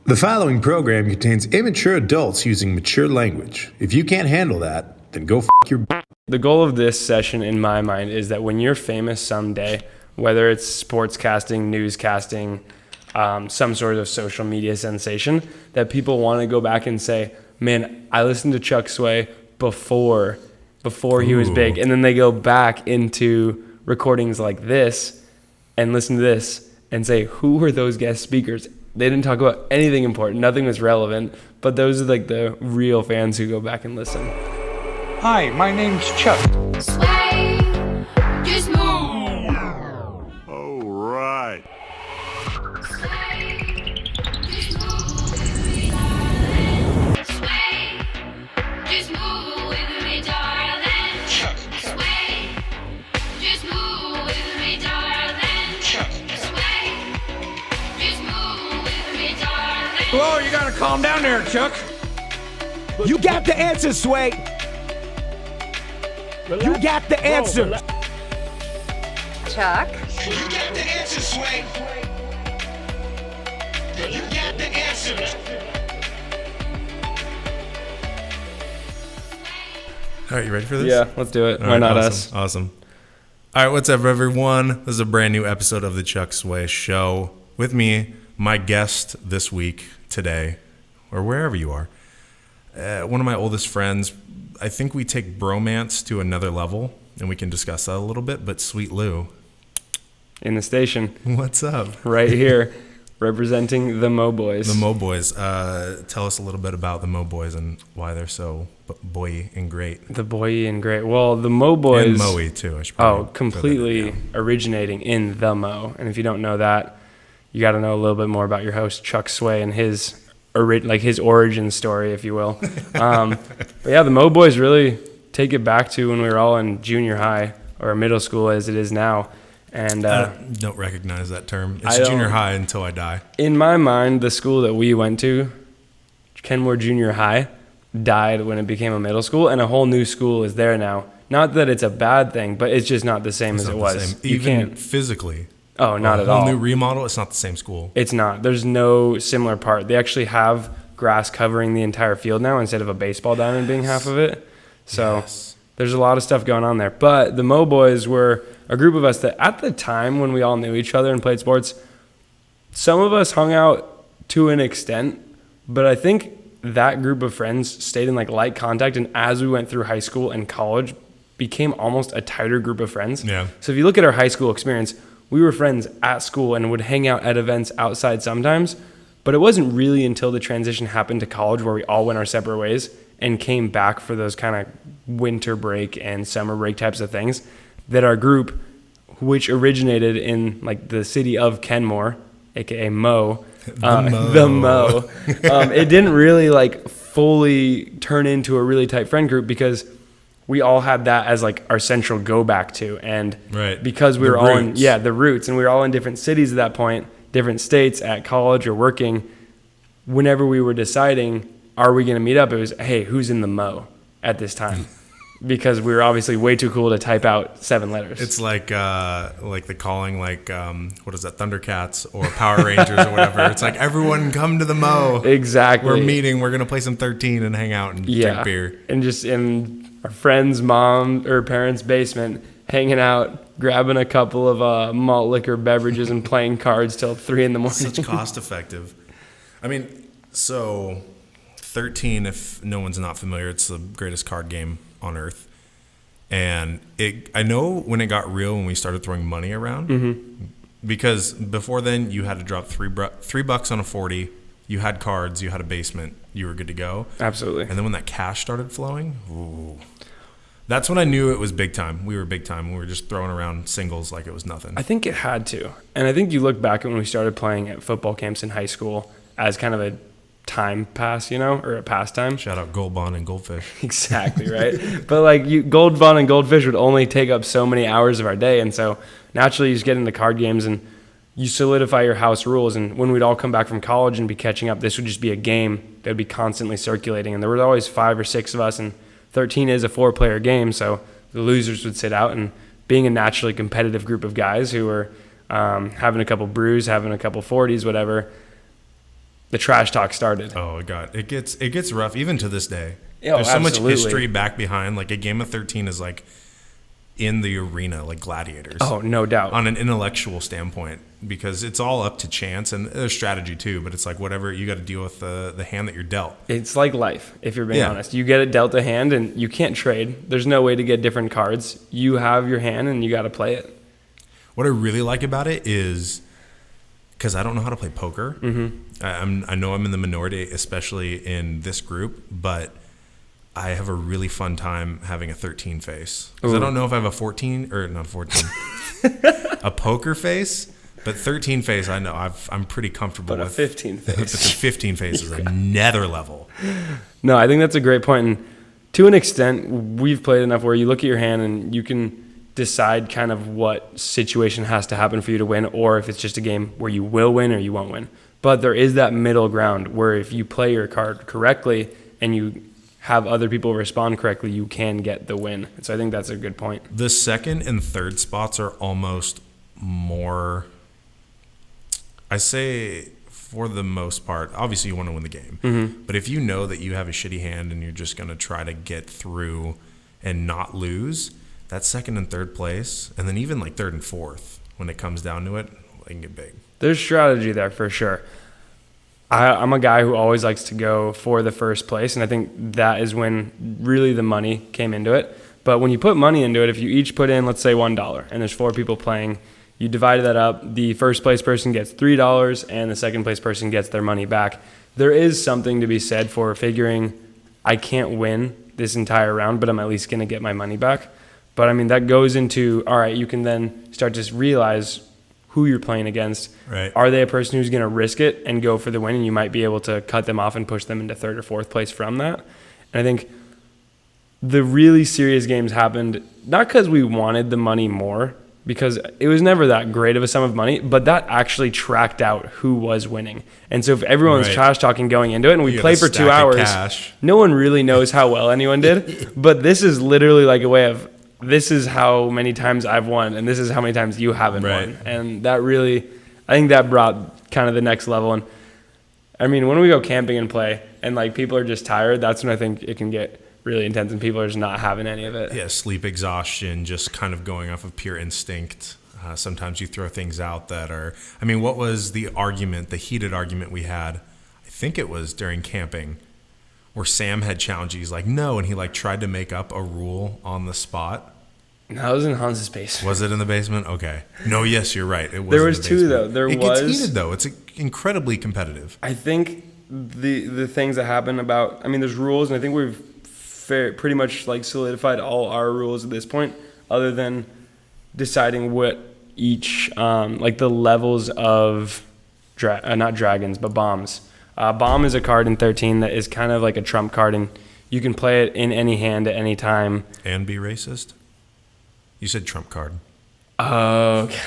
The following program contains immature adults using mature language. If you can't handle that, then go f*** your... The goal of this session, in my mind, is that when you're famous someday, whether it's sportscasting, newscasting, some sort of social media sensation, that people want to go back and say, man, I listened to Chuck Sway before he was big. And then they go back into recordings like this and listen to this and say, who were those guest speakers? They didn't talk about anything important. Nothing was relevant. But those are like the real fans who go back and listen. Hi, my name's Chuck. Sway, just move. All right. Sway, just move. Sway, just move with me, darling. Chuck. Sway, just move with me, darling. Chuck. Sway, just move with me, darling. Whoa, you gotta calm down there, Chuck. You got the answer, Sway. You got the answer. Chuck. You got the answer, Sway. You got the answer. All right, you ready for this? Yeah, let's do it. All Why right, not awesome, us? Awesome. All right, what's up, everyone? This is a brand new episode of the Chuck Sway Show. With me, my guest this week, today, or wherever you are, one of my oldest friends. I think we take bromance to another level, and we can discuss that a little bit, but Sweet Lou. In the station, What's up? right here, representing the Mo Boys. The Mo Boys. Tell us a little bit about the Mo Boys and why they're so boy and great. The boy and great. Well, the Mo Boys. And Moe, too. I should probably throw that Completely in. originating in the Mo. And if you don't know that, you got to know a little bit more about your host, Chuck Sway, and his origin story, if you will. But yeah, the Mo Boys really take it back to when we were all in junior high or middle school as it is now. And I don't recognize that term. I It's don't- junior high until I die. in my mind, the school that we went to, Kenmore Junior High, died when it became a middle school, and a whole new school is there now. Not that it's a bad thing, but it's just not the same as It's it not the was. same. You Even can't. physically. Oh, not at A whole all. new remodel, it's not the same school. It's not. There's no similar part. They actually have grass covering the entire field now instead of a baseball diamond being half of it. So Yes. there's a lot of stuff going on there. But the Mo Boys were a group of us that at the time when we all knew each other and played sports, some of us hung out to an extent, but I think that group of friends stayed in like light contact, and as we went through high school and college, became almost a tighter group of friends. Yeah. So if you look at our high school experience, we were friends at school and would hang out at events outside sometimes, but it wasn't really until the transition happened to college where we all went our separate ways and came back for those kind of winter break and summer break types of things that our group, which originated in like the city of Kenmore, aka Mo, the Mo, it didn't really like fully turn into a really tight friend group because we all had that as like our central go back to. And Right. because we The were all in, roots. the roots, and we were all in different cities at that point, different states at college or working, whenever we were deciding, are we going to meet up? It was, hey, who's in the Mo at this time? Because we were obviously way too cool to type out 7 letters. It's like the calling, what is that, Thundercats or Power Rangers or whatever. It's like, everyone come to the Mo. Exactly. We're meeting. We're going to play some 13 and hang out and drink beer. And just in our friend's mom or parents' basement, hanging out, grabbing a couple of malt liquor beverages and playing cards till 3 a.m. Such cost effective. I mean, so 13, if no one's not familiar, it's the greatest card game on earth. And I know when it got real when we started throwing money around, because before then you had to drop $3 on a 40. You had cards, you had a basement, you were good to go. Absolutely. And then when that cash started flowing, ooh, that's when I knew it was big time. We were big time. We were just throwing around singles like it was nothing. I think it had to. And I think you look back at when we started playing at football camps in high school as kind of a time pass, or a pastime. Shout out Gold Bond and Goldfish. Exactly, right? But like Gold Bond and Goldfish would only take up so many hours of our day. And so naturally you just get into card games and you solidify your house rules. And when we'd all come back from college and be catching up, this would just be a game that would be constantly circulating. And there were always 5 or 6 of us, and 13 is a 4-player game. So the losers would sit out, and being a naturally competitive group of guys who were having a couple brews, having a couple 40s, whatever, the trash talk started. Oh God, it gets rough even to this day. Yeah, There's so much absolutely. history back behind. Like a game of 13 is like in the arena, like gladiators. Oh, no doubt. On an intellectual standpoint, because it's all up to chance and there's strategy too. But it's like whatever you got to deal with the hand that you're dealt. It's like life, if you're being Yeah. honest. You get it dealt a hand and you can't trade. There's no way to get different cards. You have your hand and you got to play it. What I really like about it is because I don't know how to play poker. I know I'm in the minority, especially in this group, but I have a really fun time having a 13 face. Because I don't know if I have a 14 or not 14, a poker face, but 13 face I know I'm pretty comfortable But a with. 15 face. But the 15 face is another level. No, I think that's a great point. And to an extent, we've played enough where you look at your hand and you can decide kind of what situation has to happen for you to win, or if it's just a game where you will win or you won't win. But there is that middle ground where if you play your card correctly and you have other people respond correctly, you can get the win. So I think that's a good point. The second and third spots are almost more, I say for the most part, obviously you want to win the game. But if you know that you have a shitty hand and you're just going to try to get through and not lose, that second and third place, and then even like third and fourth, when it comes down to it, they can get big. There's strategy there for sure. I'm a guy who always likes to go for the first place, and I think that is when really the money came into it. But when you put money into it, if you each put in, let's say $1, and there's 4 people playing, you divide that up, the first place person gets $3, and the second place person gets their money back. There is something to be said for figuring, I can't win this entire round, but I'm at least going to get my money back. But I mean, that goes into, all right, you can then start to realize who you're playing against. Right. Are they a person who's going to risk it and go for the win? And you might be able to cut them off and push them into third or fourth place from that. And I think the really serious games happened not because we wanted the money more, because it was never that great of a sum of money, but that actually tracked out who was winning. And so if everyone's Right. trash talking going into it and we You got play a for stack 2 of hours, cash. no one really knows how well anyone did. But this is literally like a way of, this is how many times I've won and this is how many times you haven't Right. won. And that really, I think that brought kind of the next level. And I mean, when we go camping and play and like people are just tired, that's when I think it can get really intense and people are just not having any of it. Yeah, sleep exhaustion, just kind of going off of pure instinct. Sometimes you throw things out that are, I mean, what was the argument, the heated argument we had? I think it was during camping where Sam had challenged you. He's like, no, and he like tried to make up a rule on the spot. That was in Hans's basement. Was it in the basement? Okay. No, yes, you're right. It was. There in was the 2 basement. though. There it was. gets heated though. It's incredibly competitive. I think the things that happen about, I mean, there's rules, and I think we've pretty much like solidified all our rules at this point, other than deciding what each like the levels of not dragons but bombs. Bomb is a card in 13 that is kind of like a trump card, and you can play it in any hand at any time. And be racist? You said trump card. Oh, okay.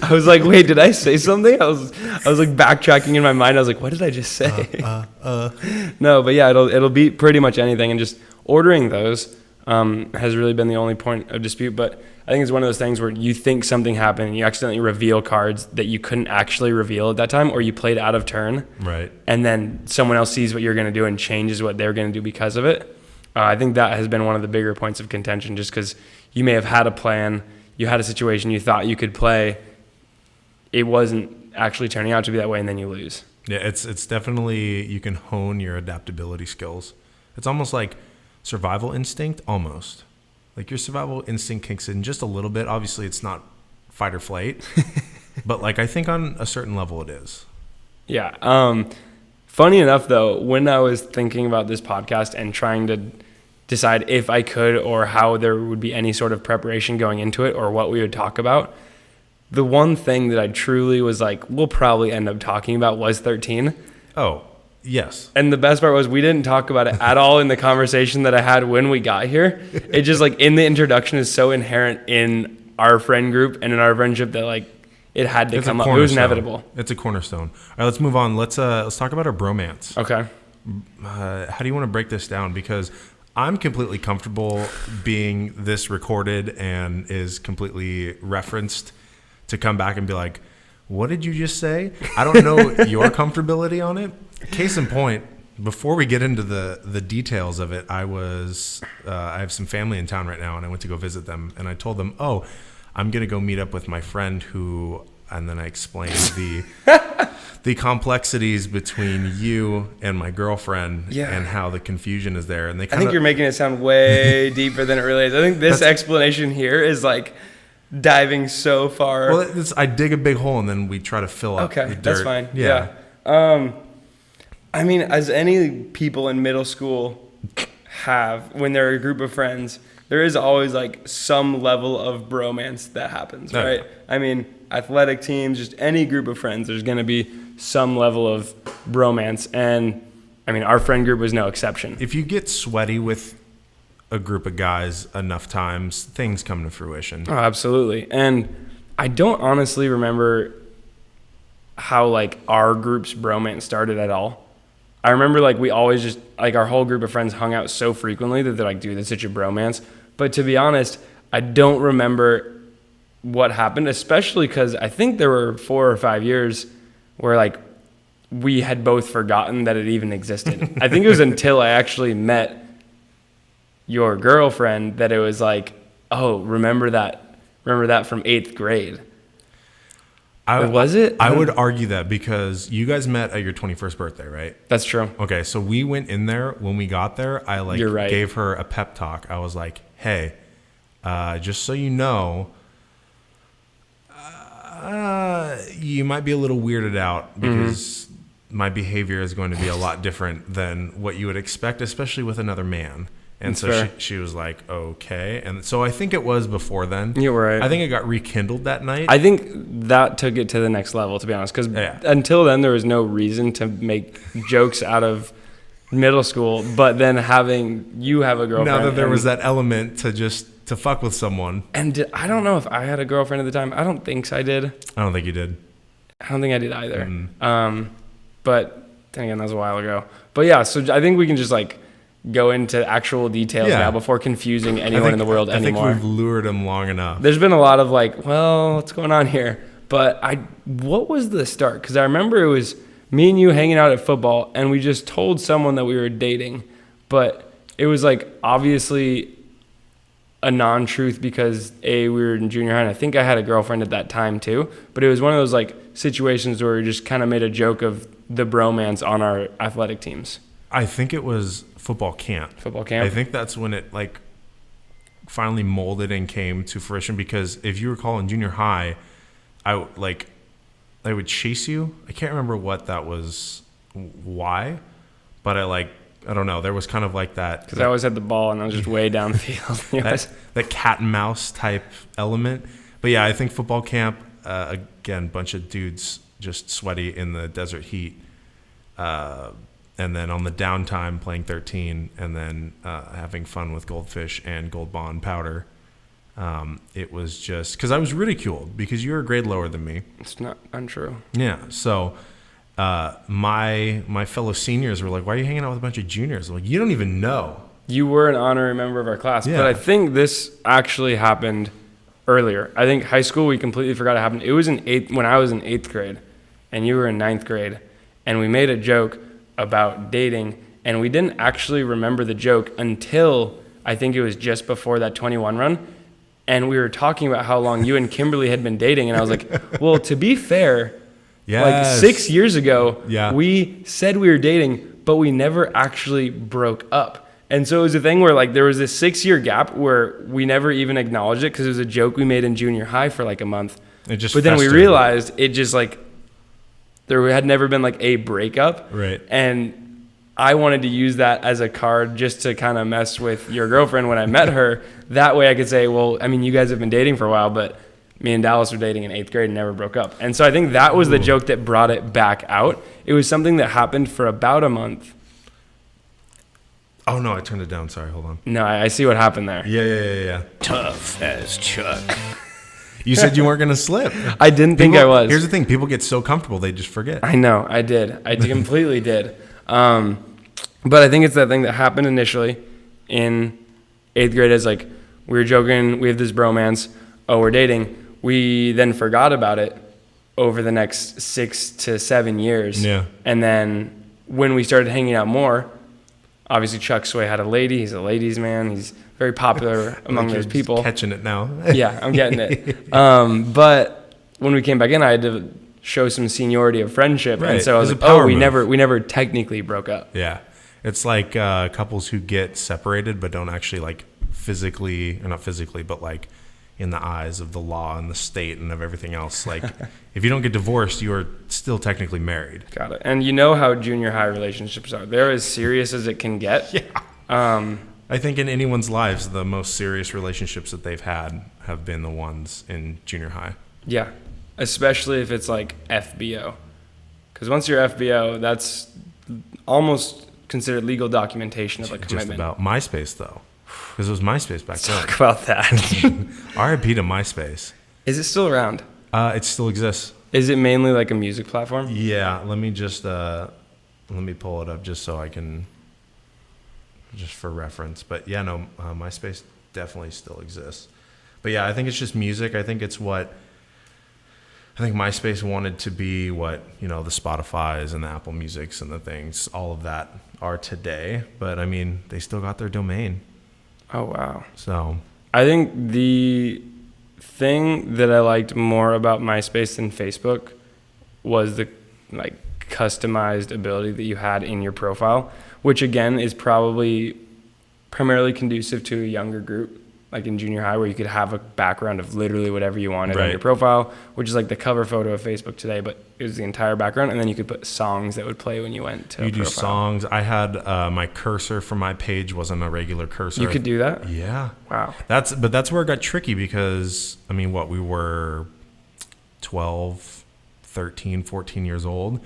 I was like, wait, did I say something? I was like backtracking in my mind. I was like, what did I just say? No, but yeah, it'll beat pretty much anything, and just ordering those has really been the only point of dispute. But I think it's one of those things where you think something happened and you accidentally reveal cards that you couldn't actually reveal at that time, or you played out of turn. Right. And then someone else sees what you're going to do and changes what they're going to do because of it. I think that has been one of the bigger points of contention, just because you may have had a plan, you had a situation you thought you could play, it wasn't actually turning out to be that way, and then you lose. Yeah, it's definitely, you can hone your adaptability skills. It's almost like survival instinct, almost. Like your survival instinct kicks in just a little bit. Obviously, it's not fight or flight, but like I think on a certain level it is. Yeah. Funny enough, though, when I was thinking about this podcast and trying to decide if I could or how there would be any sort of preparation going into it or what we would talk about, the one thing that I truly was like, we'll probably end up talking about was 13. Oh, yes. And the best part was we didn't talk about it at all in the conversation that I had when we got here. It just like in the introduction is so inherent in our friend group and in our friendship that like it had to come up. It was inevitable. It's a cornerstone. All right, let's move on. Let's talk about our bromance. Okay. How do you want to break this down? Because I'm completely comfortable being this recorded and is completely referenced to come back and be like, what did you just say? I don't know your comfortability on it. Case in point, before we get into the details of it, I have some family in town right now, and I went to go visit them, and I told them, oh, I'm going to go meet up with my friend and then I explained the complexities between you and my girlfriend and how the confusion is there. And I think you're making it sound way deeper than it really is. I think this explanation here is like diving so far. Well, I dig a big hole and then we try to fill up the dirt. That's fine. Yeah. I mean, as any people in middle school have, when they're a group of friends, there is always like some level of bromance that happens, right? Yeah. I mean, athletic teams, just any group of friends, there's going to be some level of bromance. And I mean, our friend group was no exception. If you get sweaty with a group of guys enough times, things come to fruition. Oh, absolutely. And I don't honestly remember how like our group's bromance started at all. I remember like we always just like our whole group of friends hung out so frequently that they're like, dude, that's such a bromance. But to be honest, I don't remember what happened, especially because I think there were 4 or 5 years where like we had both forgotten that it even existed. I think it was until I actually met your girlfriend that it was like, oh, remember that from 8th grade. Was it? I would argue that because you guys met at your 21st birthday, right? That's true. Okay, so we went in there. When we got there, I You're right. gave her a pep talk. I was like, hey, just so you know, you might be a little weirded out because my behavior is going to be a lot different than what you would expect, especially with another man. And That's so fair. she was like, okay. And so I think it was before then. You're right. I think it got rekindled that night. I think that took it to the next level, to be honest, because until then there was no reason to make jokes out of middle school. But then having you have a girlfriend, now that there was that element to fuck with someone. And I don't know if I had a girlfriend at the time. I don't think I did. I don't think you did. I don't think I did either. But then again, that was a while ago. But yeah, so I think we can just like go into actual details now before confusing anyone in the world anymore. I think we've lured him long enough. There's been a lot of like, well, what's going on here? But what was the start? Because I remember it was me and you hanging out at football, and we just told someone that we were dating, but it was like obviously a non-truth because we were in junior high, and I think I had a girlfriend at that time too. But it was one of those like situations where we just kind of made a joke of the bromance on our athletic teams. I think it was football camp. Football camp? I think that's when it like finally molded and came to fruition, because if you recall in junior high, I would chase you. I can't remember what that was, why, but I don't know. There was kind of like that. Because I always had the ball and I was just way downfield. that cat and mouse type element. But yeah, I think football camp, again, bunch of dudes just sweaty in the desert heat. And then on the downtime playing 13 and then having fun with goldfish and Gold Bond powder. It was just because I was ridiculed because you're a grade lower than me. It's not untrue. Yeah. So my fellow seniors were like, why are you hanging out with a bunch of juniors? I'm like, you don't even know. You were an honorary member of our class. Yeah. But I think this actually happened earlier. I think high school, we completely forgot it happened. It was when I was in 8th grade and you were in 9th grade. And we made a joke about dating, and we didn't actually remember the joke until I think it was just before that 21 run, and we were talking about how long you and Kimberly had been dating, and I was like, well, to be fair, like 6 years ago, we said we were dating, but we never actually broke up. And so it was a thing where like there was this 6-year gap where we never even acknowledged it because it was a joke we made in junior high for like a month. It just but then we festered. realized it just like there had never been like a breakup. Right. And I wanted to use that as a card just to kind of mess with your girlfriend when I met her. That way I could say, well, I mean, you guys have been dating for a while, but me and Dallas were dating in 8th grade and never broke up. And so I think that was the joke that brought it back out. It was something that happened for about a month. Oh, no, I turned it down. Sorry, hold on. No, I see what happened there. Yeah. Tough as Chuck. You said you weren't going to slip. I didn't think I was. Here's the thing. People get so comfortable, they just forget. I know. I did. I completely did. But I think it's that thing that happened initially in 8th grade as like we were joking. We have this bromance. Oh, we're dating. We then forgot about it. over the next 6 to 7 years. Yeah. And then when we started hanging out more, obviously Chuck Sway had a lady. He's a ladies' man. He's very popular among Like those you're people. catching it now. Yeah, I'm getting it. But when we came back in, I had to show some seniority of friendship. Right. And so I was It was like, a oh, power we move. never technically broke up. Yeah. It's like couples who get separated but don't actually like physically, or not physically, but like in the eyes of the law and the state and of everything else. Like if you don't get divorced, you are still technically married. Got it. And you know how junior high relationships are. They're as serious as it can get. Yeah. I think in anyone's lives, the most serious relationships that they've had have been the ones in junior high. Yeah. Especially if it's like FBO. Because once you're FBO, that's almost considered legal documentation of a Just commitment. about MySpace, though. Because it was MySpace back then. Talk about that. RIP to MySpace. Is it still around? It still exists. Is it mainly like a music platform? Yeah, let me just let me pull it up just so I can, just for reference. But yeah, no, MySpace definitely still exists. But yeah, I think it's just music. I think MySpace wanted to be what, you know, the Spotifys and the Apple Musics and the things, all of that are today. But I mean, they still got their domain. Oh, wow. So I think the thing that I liked more about MySpace than Facebook was the like customized ability that you had in your profile, which again is probably primarily conducive to a younger group, like in junior high, where you could have a background of literally whatever you wanted on Right. your profile, which is like the cover photo of Facebook today, but it was the entire background, and then you could put songs that would play when you went to you a do profile. songs. I had my cursor for my page wasn't a regular cursor. You could do that? Yeah. Wow. That's where it got tricky because, I mean, we were 12, 13, 14 years old,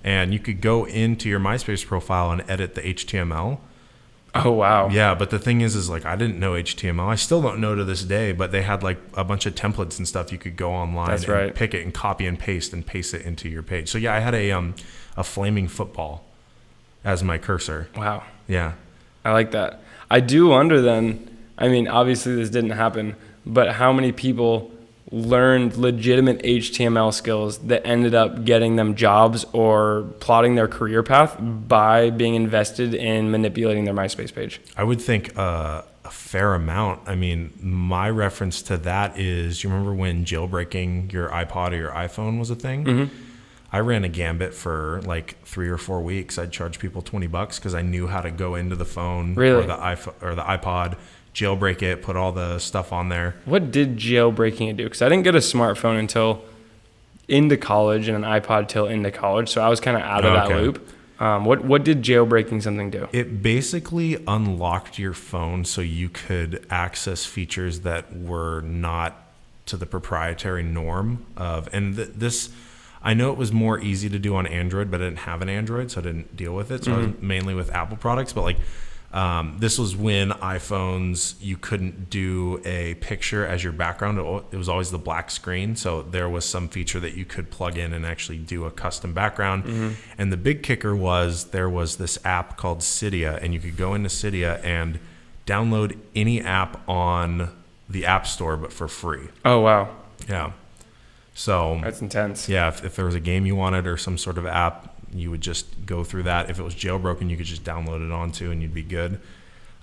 and you could go into your MySpace profile and edit the HTML. Oh, wow. Yeah, but the thing is like I didn't know HTML. I still don't know to this day, but they had like a bunch of templates and stuff you could go online That's and right. pick it and copy and paste it into your page. So yeah, I had a flaming football as my cursor. Wow. Yeah. I like that. I do wonder then, I mean, obviously this didn't happen, but how many people learned legitimate HTML skills that ended up getting them jobs or plotting their career path by being invested in manipulating their MySpace page? I would think a fair amount. I mean, my reference to that is, you remember when jailbreaking your iPod or your iPhone was a thing? Mm-hmm. I ran a gambit for like 3 or 4 weeks. I'd charge people $20 because I knew how to go into the phone Really? or the iPhone or the iPod, jailbreak it, put all the stuff on there. What did jailbreaking do? Because I didn't get a smartphone until into college and an iPod till into college, so I was kind of out of that Okay. loop. What did jailbreaking something do? It basically unlocked your phone so you could access features that were not to the proprietary norm of, and this, I know it was more easy to do on Android, but I didn't have an Android, so I didn't deal with it. So I was mainly with Apple products, but like, this was when iPhones, you couldn't do a picture as your background. It was always the black screen. So there was some feature that you could plug in and actually do a custom background. And the big kicker was there was this app called Cydia, and you could go into Cydia and download any app on the App Store, but for free. Oh, wow. Yeah. So That's intense. yeah, if there was a game you wanted or some sort of app, you would just go through that. If it was jailbroken, you could just download it onto and you'd be good.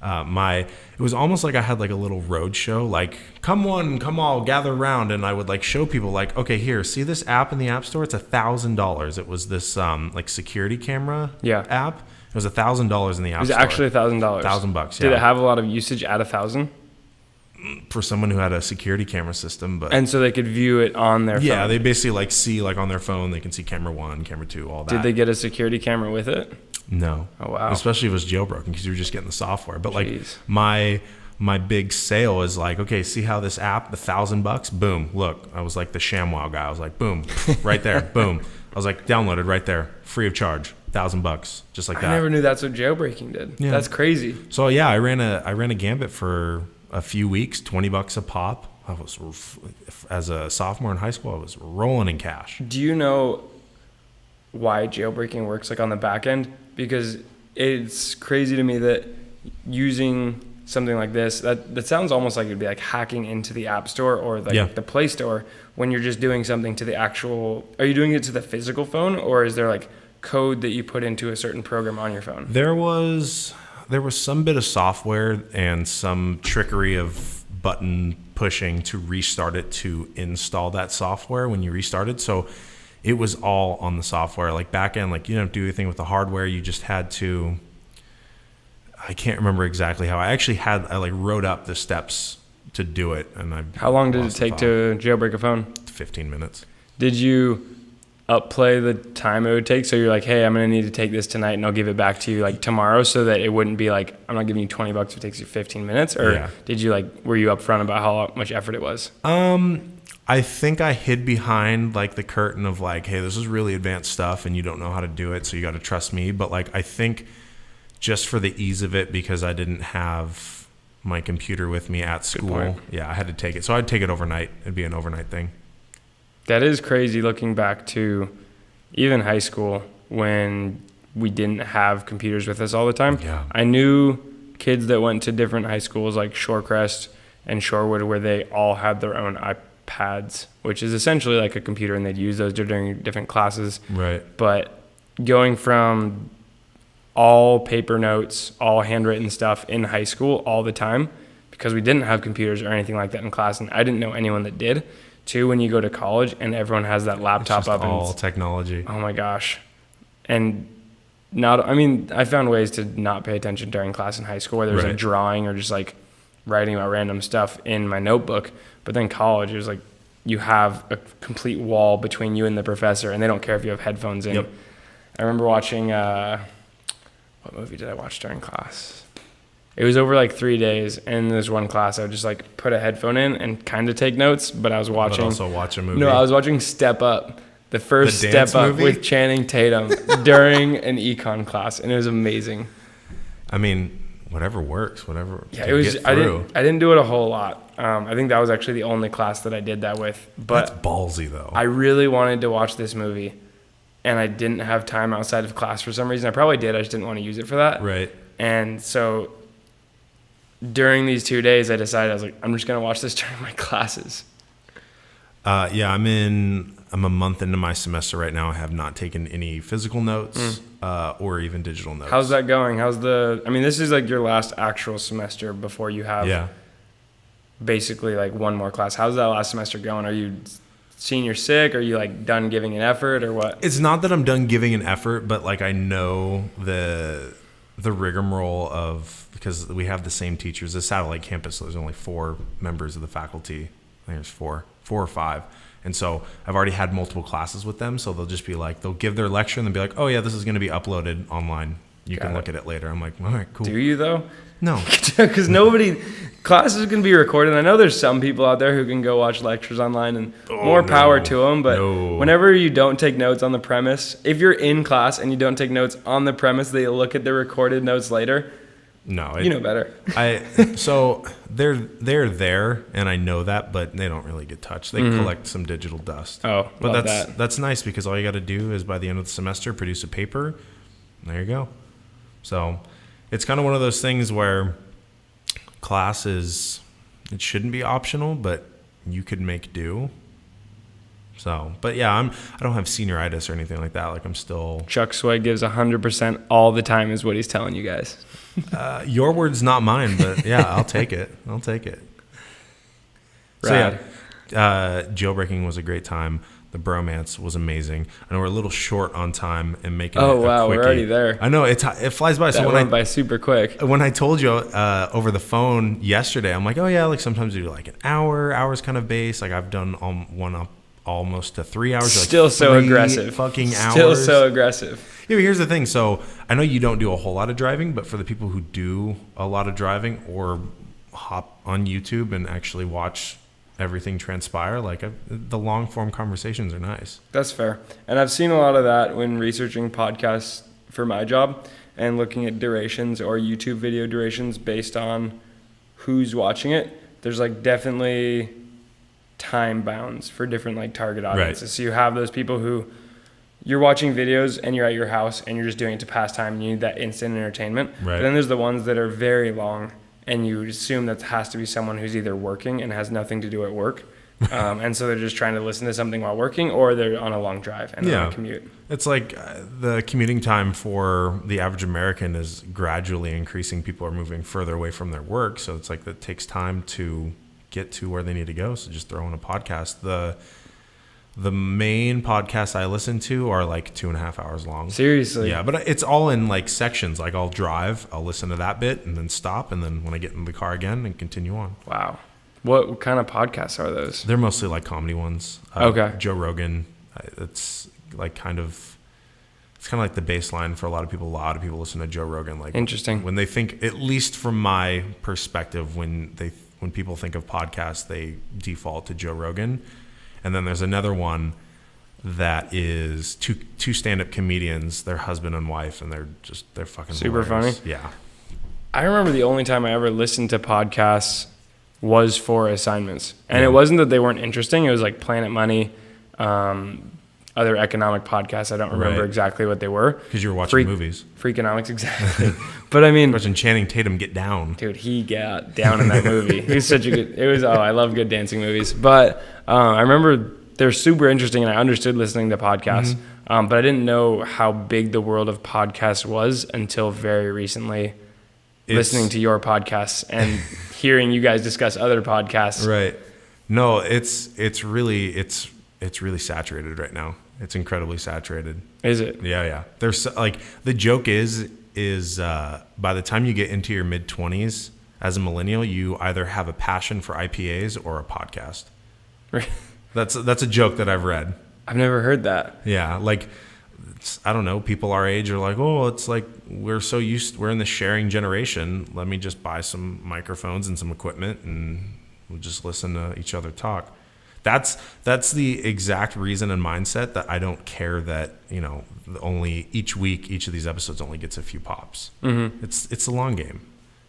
It was almost like I had like a little road show, like come all, gather around, and I would like show people like, okay, here, see this app in the App Store? It's $1,000. It was this like security camera app. It was $1,000 in the App It was Store. actually $1,000. $1,000, Did yeah. it have a lot of usage at 1,000? For someone who had a security camera system, but And so they could view it on their yeah, phone. they basically like see like on their phone, they can see camera 1, camera 2, all that. Did they get a security camera with it? No. Oh, wow. Especially if it was jailbroken because you were just getting the software. But Jeez. like my big sale is like, okay, see how this app, $1,000, boom, look. I was like the ShamWow guy. I was like, boom, right there, boom. I was like, downloaded right there, free of charge, $1,000, just like that. I never knew that's what jailbreaking did. Yeah. That's crazy. So yeah, I ran a gambit for a few weeks, $20 a pop. I was, as a sophomore in high school, I was rolling in cash. Do you know why jailbreaking works like on the back end? Because it's crazy to me that using something like this, that sounds almost like it'd be like hacking into the App Store or like Yeah. the Play Store when you're just doing something to the actual. Are you doing it to the physical phone, or is there like code that you put into a certain program on your phone? There was some bit of software and some trickery of button pushing to restart it to install that software when you restarted. So it was all on the software. Like back end, like you didn't have to do anything with the hardware. You just had to. I can't remember exactly how. I like wrote up the steps to do it, and How long did it lost the take file. to jailbreak a phone? 15 minutes. Did you upplay the time it would take? So you're like, hey, I'm going to need to take this tonight and I'll give it back to you like tomorrow, so that it wouldn't be like, I'm not giving you $20 if it takes you 15 minutes. Or Yeah. did you were you upfront about how much effort it was? I think I hid behind like the curtain of like, hey, this is really advanced stuff and you don't know how to do it, so you got to trust me. But like, I think just for the ease of it, because I didn't have my computer with me at school. point. Yeah, I had to take it. So I'd take it overnight. It'd be an overnight thing. That is crazy looking back to even high school when we didn't have computers with us all the time. Yeah. I knew kids that went to different high schools like Shorecrest and Shorewood where they all had their own iPads, which is essentially like a computer, and they'd use those during different classes. Right. But going from all paper notes, all handwritten stuff in high school all the time, because we didn't have computers or anything like that in class, and I didn't know anyone that did, to when you go to college and everyone has that laptop It's just up and all technology. oh my gosh. And I found ways to not pay attention during class in high school, where there was Right. like drawing or just like writing about random stuff in my notebook. But then college, it was like you have a complete wall between you and the professor, and they don't care if you have headphones in. Yep. I remember watching, what movie did I watch during class? It was over like 3 days, and there's one class I would just like put a headphone in and kind of take notes, but I was But watching. also watch a movie. No, I was watching Step Up, the first The Step dance Up movie? with Channing Tatum during an econ class, and it was amazing. I mean, whatever works, whatever. Yeah, to it was. get I through. didn't do it a whole lot. I think that was actually the only class that I did that with. That's But ballsy though. I really wanted to watch this movie, and I didn't have time outside of class for some reason. I probably did. I just didn't want to use it for that. Right. And so during these 2 days, I decided I was like, I'm just gonna watch this during my classes. Yeah, I'm a month into my semester right now. I have not taken any physical notes or even digital notes. How's that going? This is like your last actual semester before you have Yeah. basically like one more class. How's that last semester going? Are you senior sick? Are you like done giving an effort or what? It's not that I'm done giving an effort, but like I know the rigmarole of, because we have the same teachers. The satellite campus, so there's only 4 members of the faculty. I think there's 4 or 5. And so I've already had multiple classes with them. So they'll just be like, they'll give their lecture and they'll be like, oh yeah, this is going to be uploaded online. You can look at it later. I'm like, all right, cool. Do you though? No. Because classes can be recorded. I know there's some people out there who can go watch lectures online, and more power to them. But whenever you don't take notes on the premise, if you're in class and you don't take notes on the premise, they look at the recorded notes later. No. You know better. So they're there, and I know that, but they don't really get touched. They collect some digital dust. Oh, but love that's that. that's nice, because all you got to do is by the end of the semester produce a paper. And there you go. So it's kind of one of those things where classes, it shouldn't be optional, but you could make do. So, but yeah, I don't have senioritis or anything like that. Like I'm still. Chuck Sway gives 100% all the time is what he's telling you guys. Your words, not mine, but yeah, I'll take it. I'll take it. So Rad. yeah, jailbreaking was a great time. The bromance was amazing. I know we're a little short on time and making. Oh, it a wow, we're quickie. already there. I know it flies by. That So went by super quick. when I told you over the phone yesterday, I'm like, oh yeah, like sometimes we do like an hour's kind of base. Like I've done one up almost to 3 hours. Still like so 3 aggressive. Fucking hours. Still so aggressive. Yeah, but here's the thing. So I know you don't do a whole lot of driving, but for the people who do a lot of driving or hop on YouTube and actually watch everything transpire, like the long form conversations are nice. That's fair. And I've seen a lot of that when researching podcasts for my job and looking at durations or YouTube video durations based on who's watching it. There's like definitely time bounds for different like target audiences. Right. So you have those people who you're watching videos and you're at your house and you're just doing it to pass time and you need that instant entertainment. Right. But then there's the ones that are very long and you assume that has to be someone who's either working and has nothing to do at work. And so they're just trying to listen to something while working, or they're on a long drive and on a commute. It's like the commuting time for the average American is gradually increasing. People are moving further away from their work. So it's like that takes time to get to where they need to go. So just throw in a podcast. The main podcasts I listen to are like 2.5 hours long. Seriously? Yeah, but it's all in like sections. Like I'll drive, I'll listen to that bit and then stop. And then when I get in the car again and continue on. Wow. What kind of podcasts are those? They're mostly like comedy ones. Okay. Joe Rogan, it's kind of like the baseline for a lot of people. A lot of people listen to Joe Rogan. Like interesting. When they think, at least from my perspective, when people think of podcasts, they default to Joe Rogan. And then there's another one that is two stand-up comedians, they're husband and wife, and they're fucking super hilarious. funny. Yeah. I remember the only time I ever listened to podcasts was for assignments. And it wasn't that they weren't interesting. It was like Planet Money, other economic podcasts. I don't remember exactly what they were. Because you were watching movies. Freakonomics, exactly. But I mean, watching Channing Tatum get down. Dude, he got down in that movie. He's such a good, I love good dancing movies. But I remember they're super interesting, and I understood listening to podcasts. But I didn't know how big the world of podcasts was until very recently. Listening to your podcasts and hearing you guys discuss other podcasts. Right. No, it's really saturated right now. It's incredibly saturated. Is it? Yeah. There's like the joke is by the time you get into your mid-20s as a millennial, you either have a passion for IPAs or a podcast. That's a joke that I've read. I've never heard that. Yeah, like I don't know, people our age are like, oh, it's like we're in the sharing generation. Let me just buy some microphones and some equipment and we'll just listen to each other talk. That's the exact reason and mindset that I don't care that, only each week, each of these episodes only gets a few pops. Mm-hmm. It's a long game.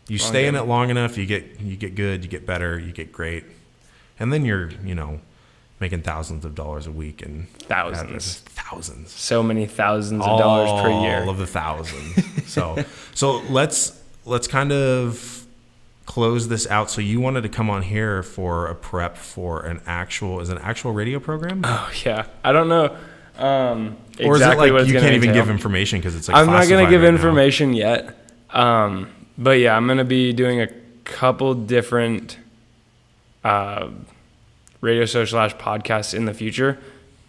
You stay in it long enough, you get good, you get better, you get great. And then you're, making thousands of dollars a week and thousands. So many thousands of dollars per year. All of the thousands. so let's kind of close this out. So you wanted to come on here for a prep for an actual radio program? Oh yeah. I don't know. Exactly, or is it like what you can't even entail. give information because it's like I'm not going to give right information yet. But yeah, I'm going to be doing a couple different radio show / podcasts in the future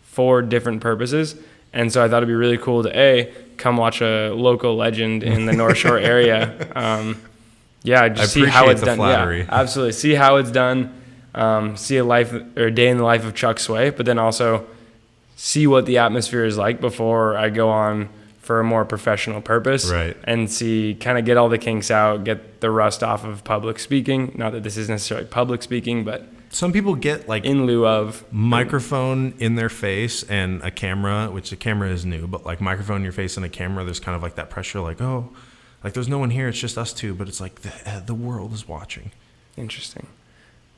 for different purposes. And so I thought it'd be really cool to come watch a local legend in the North Shore area. Just see how it's done. Flattery. Yeah, absolutely. See how it's done. See a day in the life of Chuck Sway, but then also see what the atmosphere is like before I go on for a more professional purpose. Right. And kind of get all the kinks out, get the rust off of public speaking. Not that this is necessarily public speaking, but some people get like in lieu of microphone in their face and a camera, which the camera is new, but like microphone in your face and a camera, there's kind of like that pressure, like, oh, like there's no one here, it's just us two, but it's like the world is watching. Interesting.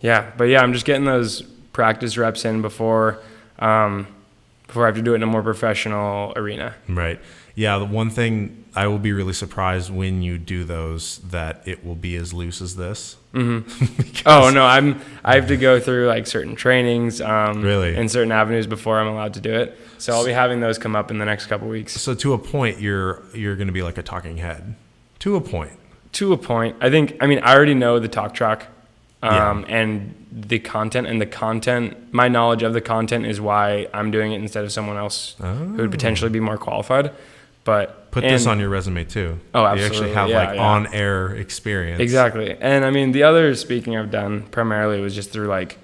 Yeah, but yeah, I'm just getting those practice reps in before I have to do it in a more professional arena. Right. Yeah, the one thing I will be really surprised when you do those that it will be as loose as this. Mm-hmm. Oh no, I have to go through like certain trainings, really, in certain avenues before I'm allowed to do it. So I'll be having those come up in the next couple of weeks. So to a point, you're going to be like a talking head. To a point. I already know the talk track, and the content. My knowledge of the content is why I'm doing it instead of someone else who would potentially be more qualified. But put this on your resume too. Oh, absolutely. You actually have on-air experience. Exactly. And the other speaking I've done primarily was just through like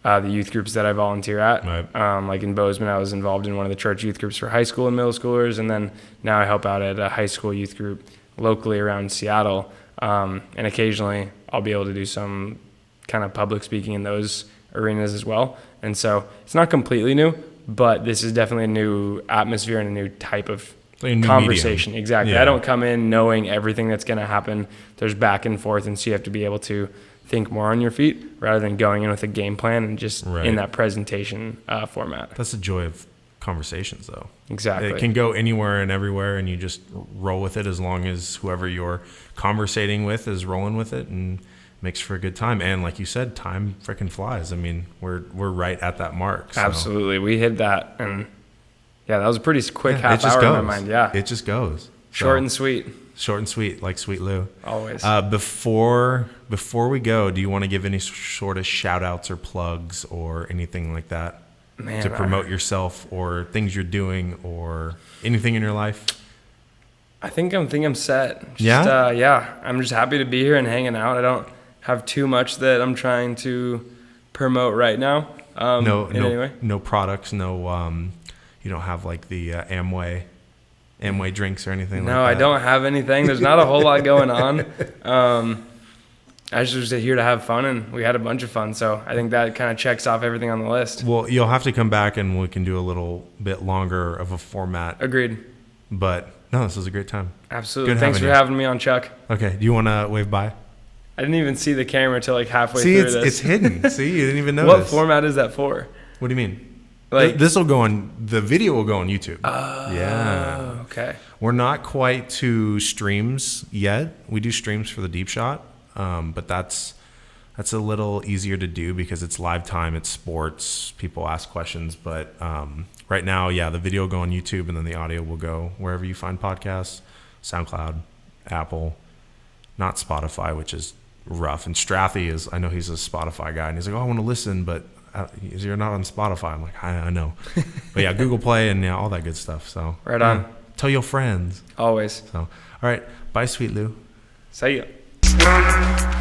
the youth groups that I volunteer at. Right. Like in Bozeman, I was involved in one of the church youth groups for high school and middle schoolers, and then now I help out at a high school youth group locally around Seattle. And occasionally I'll be able to do some kind of public speaking in those arenas as well. And so it's not completely new, but this is definitely a new atmosphere and a new type of conversation. Medium. Exactly. Yeah. I don't come in knowing everything that's going to happen. There's back and forth, and so you have to be able to think more on your feet rather than going in with a game plan and just in that presentation format. That's the joy of conversations, though. Exactly. It can go anywhere and everywhere, and you just roll with it as long as whoever you're conversating with is rolling with it, and makes for a good time. And like you said, time freaking flies. I mean, we're right at that mark. So. Absolutely. We hit that, and yeah, that was a pretty quick Yeah, half hour in my mind. Yeah. It just goes. Short So, and sweet. Short and sweet, like Sweet Lou. Always. Before we go, do you want to give any sort of shout outs or plugs or anything like that Man, to promote yourself or things you're doing or anything in your life? I think I'm set. Yeah? Yeah. I'm just happy to be here and hanging out. I don't have too much that I'm trying to promote right now. No products, no. You don't have like the Amway drinks or anything like that? No, I don't have anything. There's not a whole lot going on. I was just here to have fun, and we had a bunch of fun. So I think that kind of checks off everything on the list. Well, you'll have to come back, and we can do a little bit longer of a format. Agreed. But no, this was a great time. Absolutely. Good Thanks for having me on, Chuck. Okay. Do you want to wave bye? I didn't even see the camera till like halfway See, through this. it's hidden. See, you didn't even What notice. format is that for? What do you mean? Like This will go on. The video will go on YouTube. Yeah. Okay. We're not quite to streams yet. We do streams for the deep shot, but that's a little easier to do because it's live time. It's sports. People ask questions, but right now, yeah, the video will go on YouTube, and then the audio will go wherever you find podcasts: SoundCloud, Apple, not Spotify, which is rough. And Strathy is. I know he's a Spotify guy, and he's like, "Oh, I want to listen, but." You're not on Spotify. I'm like, I know. But yeah, Google Play and all that good stuff. So Right on. Tell your friends. Always. So, all right. Bye, Sweet Lou. See ya.